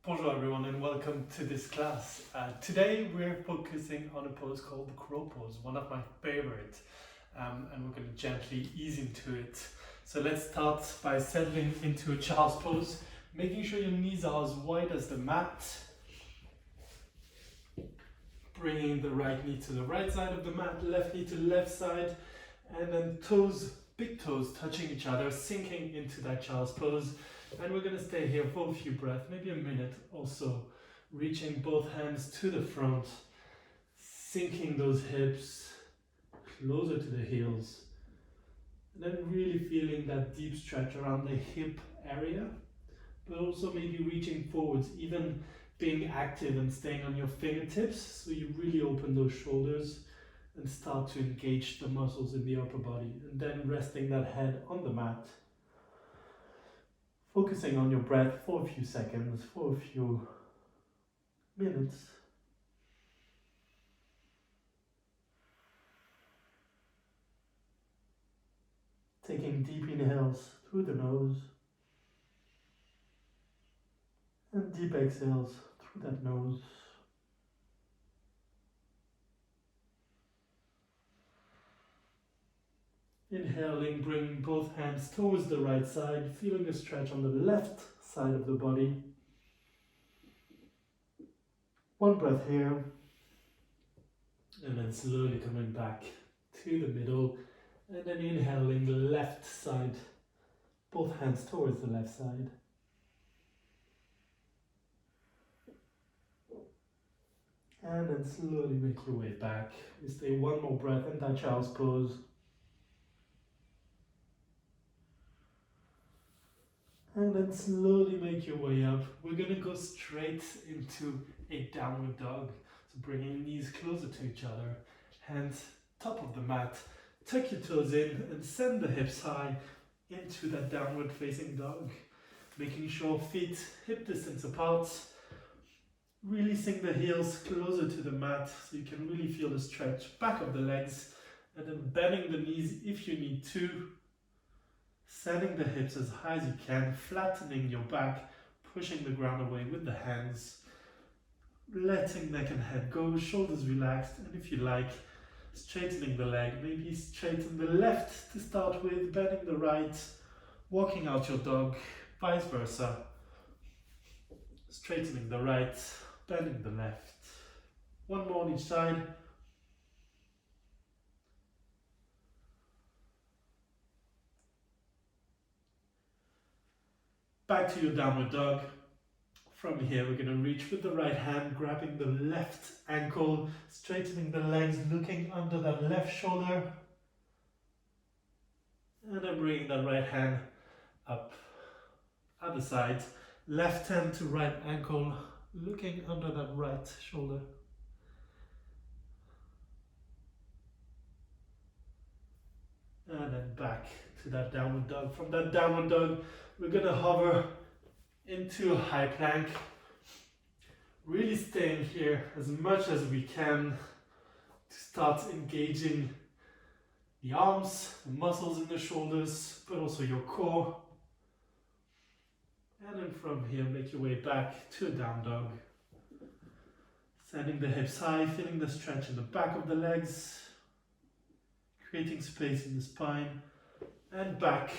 Bonjour everyone and welcome to this class. Today we're focusing on a pose called the crow pose, one of my favorite, and we're going to gently ease into it. So let's start by settling into a child's pose, making sure your knees are as wide as the mat, bringing the right knee to the right side of the mat, left knee to the left side, and then toes, big toes touching each other, sinking into that child's pose. And we're going to stay here for a few breaths, maybe a minute or so, reaching both hands to the front, sinking those hips closer to the heels, and then really feeling that deep stretch around the hip area, but also maybe reaching forwards, even being active and staying on your fingertips, so you really open those shoulders and start to engage the muscles in the upper body, and then resting that head on the mat. Focusing on your breath for a few seconds, for a few minutes. Taking deep inhales through the nose and deep exhales through that nose. Inhaling, bringing both hands towards the right side, feeling a stretch on the left side of the body. One breath here, and then slowly coming back to the middle, and then inhaling the left side, both hands towards the left side. And then slowly make your way back. You stay one more breath in that child's pose. And then slowly make your way up. We're going to go straight into a downward dog. So bringing knees closer to each other, hands top of the mat. Tuck your toes in and send the hips high into that downward facing dog. Making sure feet hip distance apart. Releasing the heels closer to the mat so you can really feel the stretch back of the legs. And then bending the knees if you need to. Sending the hips as high as you can, flattening your back, pushing the ground away with the hands, letting neck and head go, shoulders relaxed, and if you like, straightening the leg, maybe straighten the left to start with, bending the right, walking out your dog, vice versa, straightening the right, bending the left. One more on each side. Back to your downward dog. From here, we're going to reach with the right hand, grabbing the left ankle, straightening the legs, looking under that left shoulder. And then bringing that right hand up, other side. Left hand to right ankle, looking under that right shoulder. And then back to that downward dog. From that downward dog, we're going to hover into a high plank, really staying here as much as we can to start engaging the arms, the muscles in the shoulders, but also your core. And then from here, make your way back to a down dog. Sending the hips high, feeling the stretch in the back of the legs, creating space in the spine, and back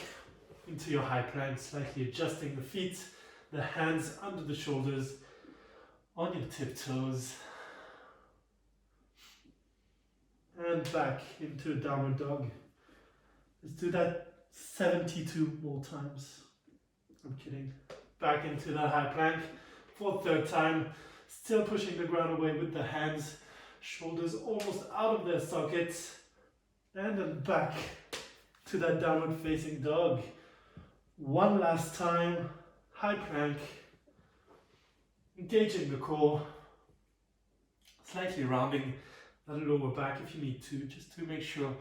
into your high plank, slightly adjusting the feet, the hands under the shoulders, on your tiptoes, and back into a downward dog. Let's do that 72 more times. I'm kidding. Back into that high plank for a third time, still pushing the ground away with the hands, shoulders almost out of their sockets, and then back to that downward facing dog. One last time, high plank, engaging the core, slightly rounding that lower back if you need to, just to make sure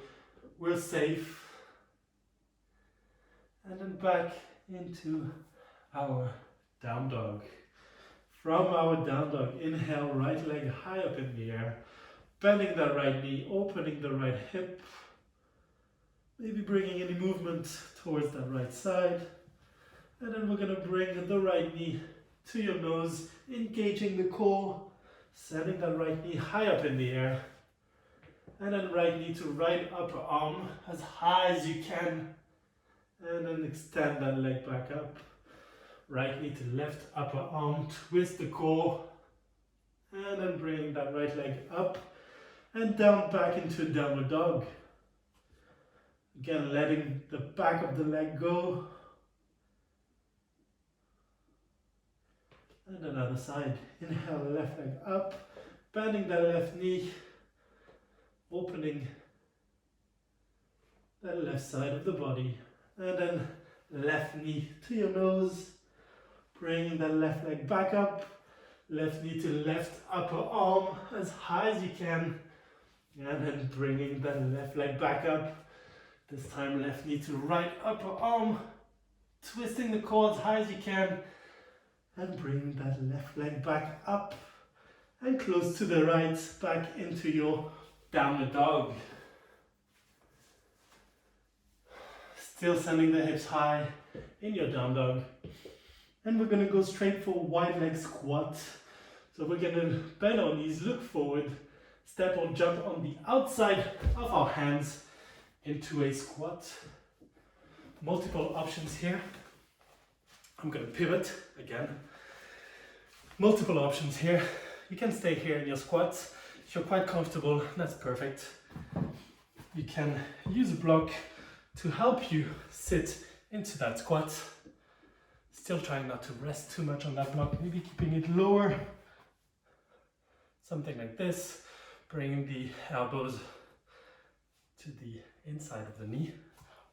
we're safe. And then back into our down dog. From our down dog, inhale, right leg high up in the air, bending that right knee, opening the right hip, maybe bringing any movement towards that right side. And then we're going to bring the right knee to your nose, engaging the core, sending that right knee high up in the air. And then right knee to right upper arm as high as you can. And then extend that leg back up. Right knee to left upper arm, twist the core. And then bringing that right leg up and down back into downward dog. Again, letting the back of the leg go. And another side. Inhale, left leg up, bending that left knee, opening that left side of the body. And then left knee to your nose, bringing that left leg back up, left knee to left upper arm as high as you can. And then bringing that left leg back up. This time left knee to right upper arm, twisting the core as high as you can. And bring that left leg back up and close to the right, back into your downward dog. Still sending the hips high in your down dog. And we're going to go straight for wide leg squat. So we're going to bend our knees, look forward, step or jump on the outside of our hands into a squat. Multiple options here. I'm going to pivot again. Multiple options here. You can stay here in your squats. If you're quite comfortable, that's perfect. You can use a block to help you sit into that squat. Still trying not to rest too much on that block, maybe keeping it lower. Something like this, bringing the elbows to the inside of the knee.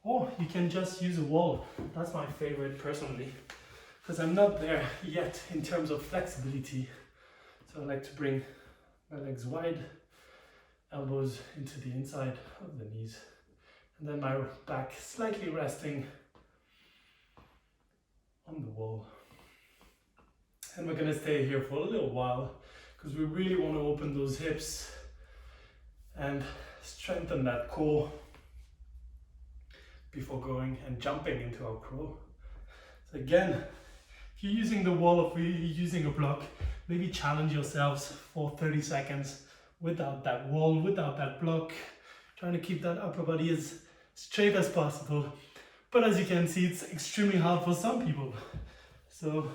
Or you can just use a wall. That's my favorite personally, because I'm not there yet in terms of flexibility. So I like to bring my legs wide, elbows into the inside of the knees, and then my back slightly resting on the wall. And we're going to stay here for a little while because we really want to open those hips and strengthen that core before going and jumping into our crow. So again, if you're using the wall or if you're using a block, maybe challenge yourselves for 30 seconds without that wall, without that block, trying to keep that upper body as straight as possible. But as you can see, it's extremely hard for some people. So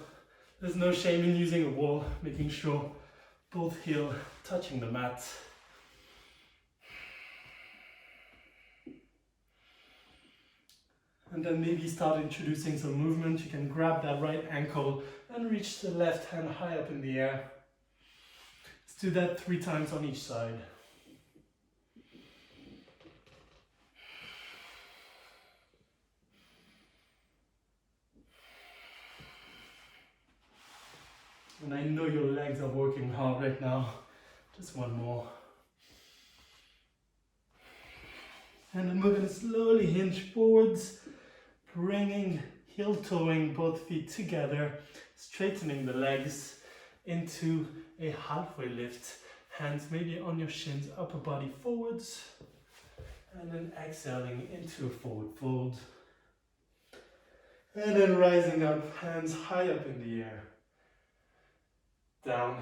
there's no shame in using a wall, making sure both heel touching the mat. And then maybe start introducing some movement. You can grab that right ankle and reach the left hand high up in the air. Let's do that 3 times on each side. And I know your legs are working hard right now. Just one more. And then we're going to slowly hinge forwards, bringing heel toeing both feet together, straightening the legs into a halfway lift. Hands maybe on your shins, upper body forwards, and then exhaling into a forward fold. And then rising up, hands high up in the air, down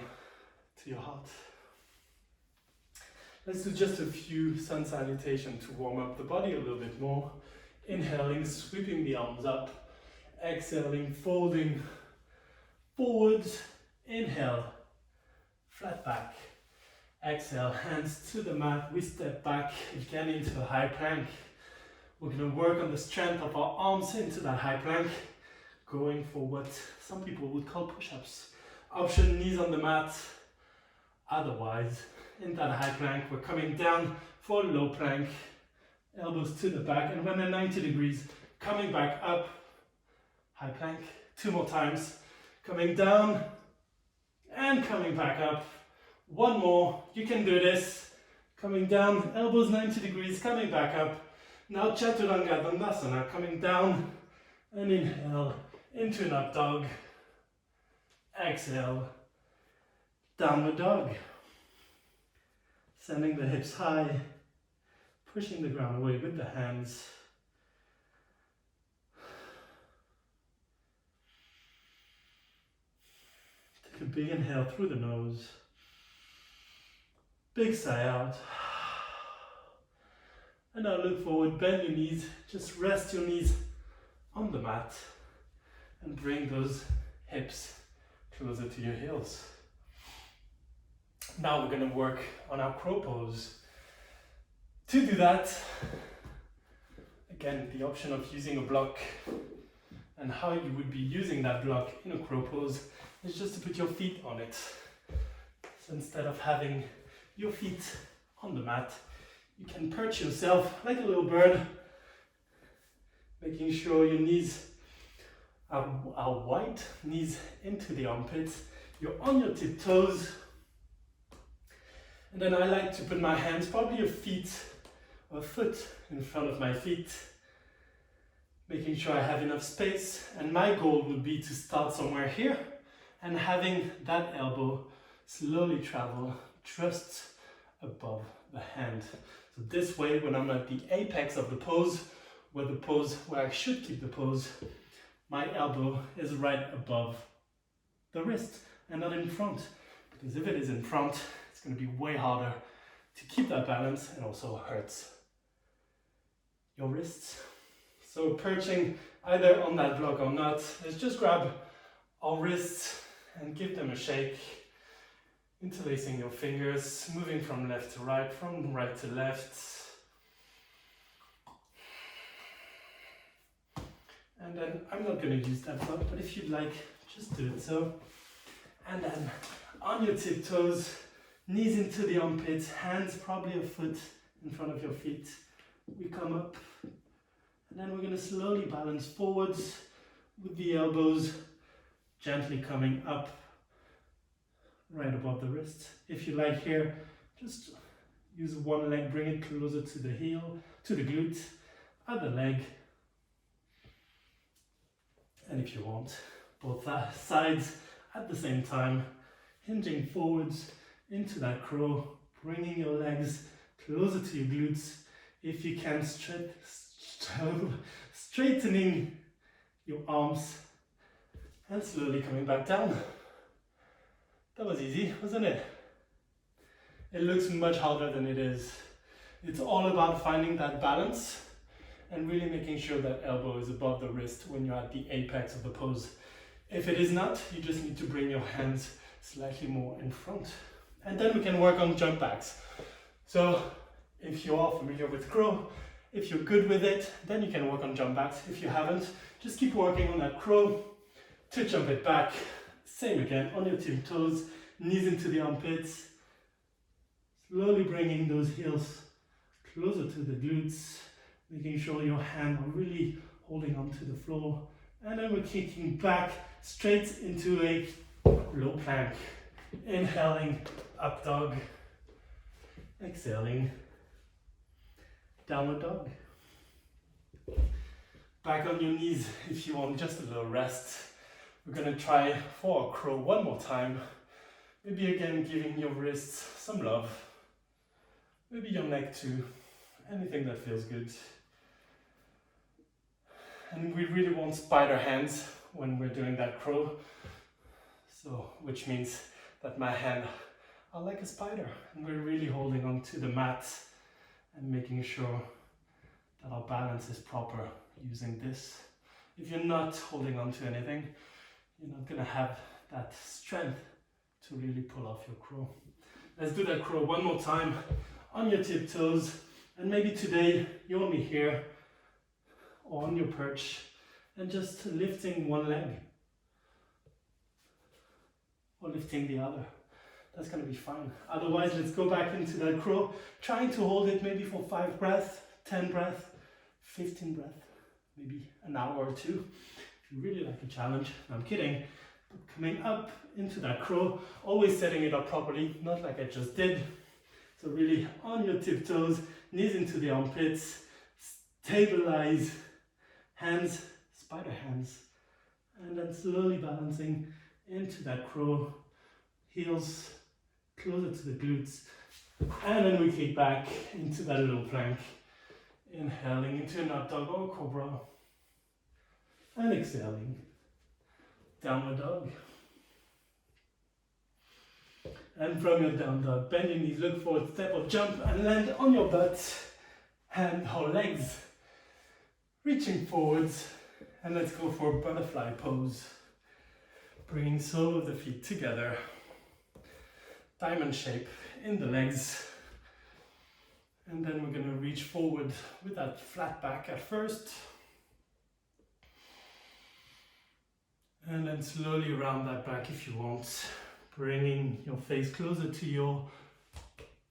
to your heart. Let's do just a few sun salutations to warm up the body a little bit more. Inhaling, sweeping the arms up. Exhaling, folding forwards. Inhale, flat back. Exhale, hands to the mat. We step back again into a high plank. We're going to work on the strength of our arms into that high plank, going for what some people would call push-ups. Option, knees on the mat. Otherwise, in that high plank, we're coming down for low plank, elbows to the back, and when they're 90 degrees, coming back up, high plank, 2 more times, coming down and coming back up. 1 more, you can do this, coming down, elbows 90 degrees, coming back up. Now Chaturanga Dandasana, coming down and inhale into an up dog, exhale, downward dog. Sending the hips high, pushing the ground away with the hands. big inhale through the nose. Big sigh out. And now look forward, bend your knees, just rest your knees on the mat and bring those hips closer to your heels. Now we're going to work on our crow pose. To do that, again, the option of using a block and how you would be using that block in a crow pose is just to put your feet on it. So instead of having your feet on the mat, you can perch yourself like a little bird, making sure your knees are wide, knees into the armpits. You're on your tiptoes. And then I like to put my hands, probably a foot in front of my feet, making sure I have enough space. And my goal would be to start somewhere here and having that elbow slowly travel just above the hand. So this way, when I'm at the apex of the pose, where I should keep the pose, my elbow is right above the wrist and not in front. Because if it is in front, it's going to be way harder to keep that balance and also hurts your wrists. So perching either on that block or not, let's just grab our wrists and give them a shake, interlacing your fingers, moving from left to right, from right to left. And then I'm not going to use that block, but if you'd like, just do it so. And then on your tiptoes, knees into the armpits, hands probably a foot in front of your feet. We come up, and then we're going to slowly balance forwards with the elbows gently coming up right above the wrist. If you like here, just use one leg, bring it closer to the heel, to the glute, other leg. And if you want, both sides at the same time, hinging forwards into that crow, bringing your legs closer to your glutes. If you can, straightening your arms and slowly coming back down. That was easy, wasn't it? It looks much harder than it is. It's all about finding that balance and really making sure that elbow is above the wrist when you're at the apex of the pose. If it is not, you just need to bring your hands slightly more in front. And then we can work on jump backs. So if you are familiar with crow, if you're good with it, then you can work on jump backs. If you haven't, just keep working on that crow to jump it back. Same again, on your tiptoes, knees into the armpits. Slowly bringing those heels closer to the glutes, making sure your hands are really holding onto the floor. And then we're kicking back straight into a low plank. Inhaling, up dog. Exhaling, downward dog. Back on your knees if you want just a little rest. We're going to try for a crow one more time. Maybe again giving your wrists some love. Maybe your neck too. Anything that feels good. And we really want spider hands when we're doing that crow. So, which means that my hand are like a spider. And we're really holding on to the mat and making sure that our balance is proper using this. If you're not holding on to anything, you're not going to have that strength to really pull off your crow. Let's do that crow one more time on your tiptoes. And maybe today you're only here or on your perch and just lifting one leg or lifting the other. That's going to be fine. Otherwise, let's go back into that crow, trying to hold it maybe for 5 breaths, 10 breaths, 15 breaths, maybe an hour or two. If you really like a challenge, no, I'm kidding. But coming up into that crow, always setting it up properly, not like I just did. So really on your tiptoes, knees into the armpits, stabilize, hands, spider hands, and then slowly balancing into that crow, heels closer to the glutes, and then we kick back into that low plank, inhaling into an up dog or cobra, and exhaling, downward dog. And from your down dog, bend your knees, look forward, step up, jump, and land on your butt. Hand or legs. Reaching forwards. And let's go for a butterfly pose. Bringing sole of the feet together. Diamond shape in the legs. And then we're going to reach forward with that flat back at first. And then slowly round that back if you want. Bringing your face closer to your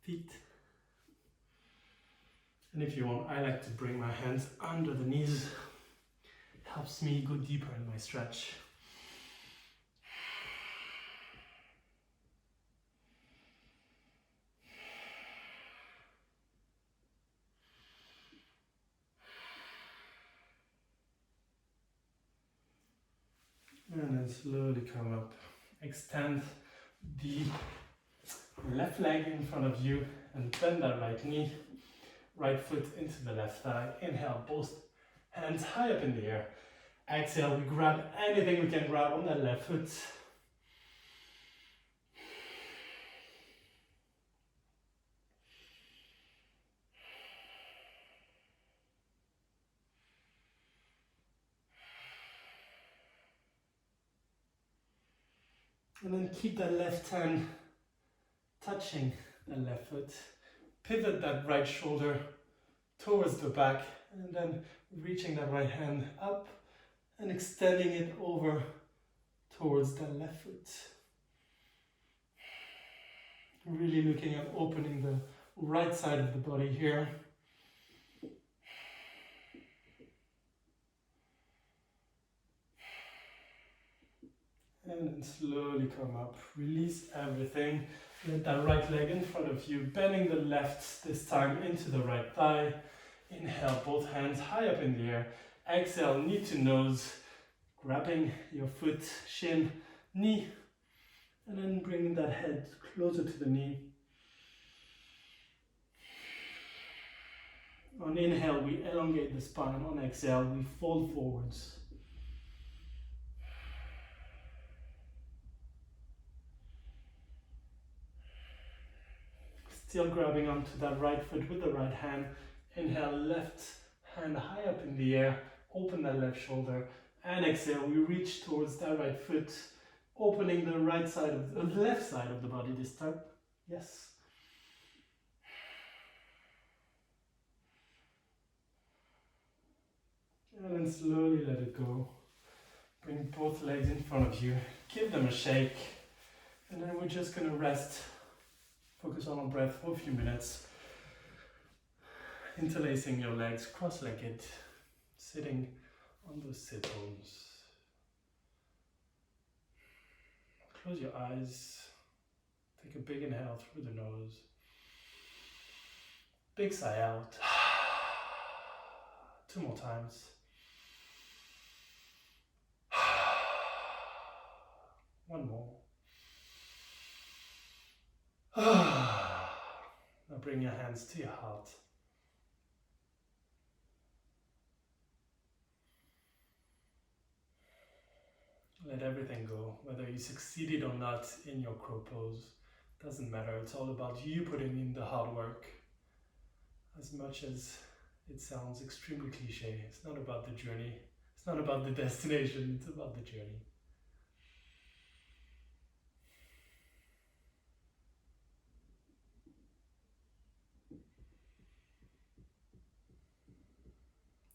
feet. And if you want, I like to bring my hands under the knees. It helps me go deeper in my stretch. And then slowly come up. Extend the left leg in front of you and bend that right knee. Right foot into the left thigh. Inhale, both hands high up in the air. Exhale, we grab anything we can grab on that left foot. And then keep that left hand touching the left foot. Pivot that right shoulder towards the back and then reaching that right hand up and extending it over towards that left foot. Really looking at opening the right side of the body here. And then slowly come up, release everything. Let that right leg in front of you, bending the left this time into the right thigh. Inhale, both hands high up in the air. Exhale, knee to nose, grabbing your foot, shin, knee, and then bringing that head closer to the knee. On inhale, we elongate the spine. On exhale, we fold forwards. Still grabbing onto that right foot with the right hand. Inhale, left hand high up in the air. Open that left shoulder. And exhale, we reach towards that right foot. Opening the right side of the left side of the body this time. Yes. And then slowly let it go. Bring both legs in front of you. Give them a shake. And then we're just going to rest. Focus on our breath for a few minutes. Interlacing your legs, cross-legged, sitting on those sit bones. Close your eyes. Take a big inhale through the nose. Big sigh out. 2 more times. One more. Now bring your hands to your heart. Let everything go, whether you succeeded or not in your crow pose. Doesn't matter, it's all about you putting in the hard work. As much as it sounds extremely cliche, it's not about the journey, it's not about the destination, it's about the journey.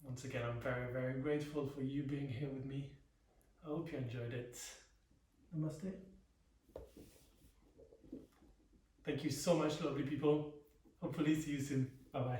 Once again, I'm very, very grateful for you being here with me. I hope you enjoyed it. Namaste. Thank you so much, lovely people. Hopefully see you soon. Bye-bye.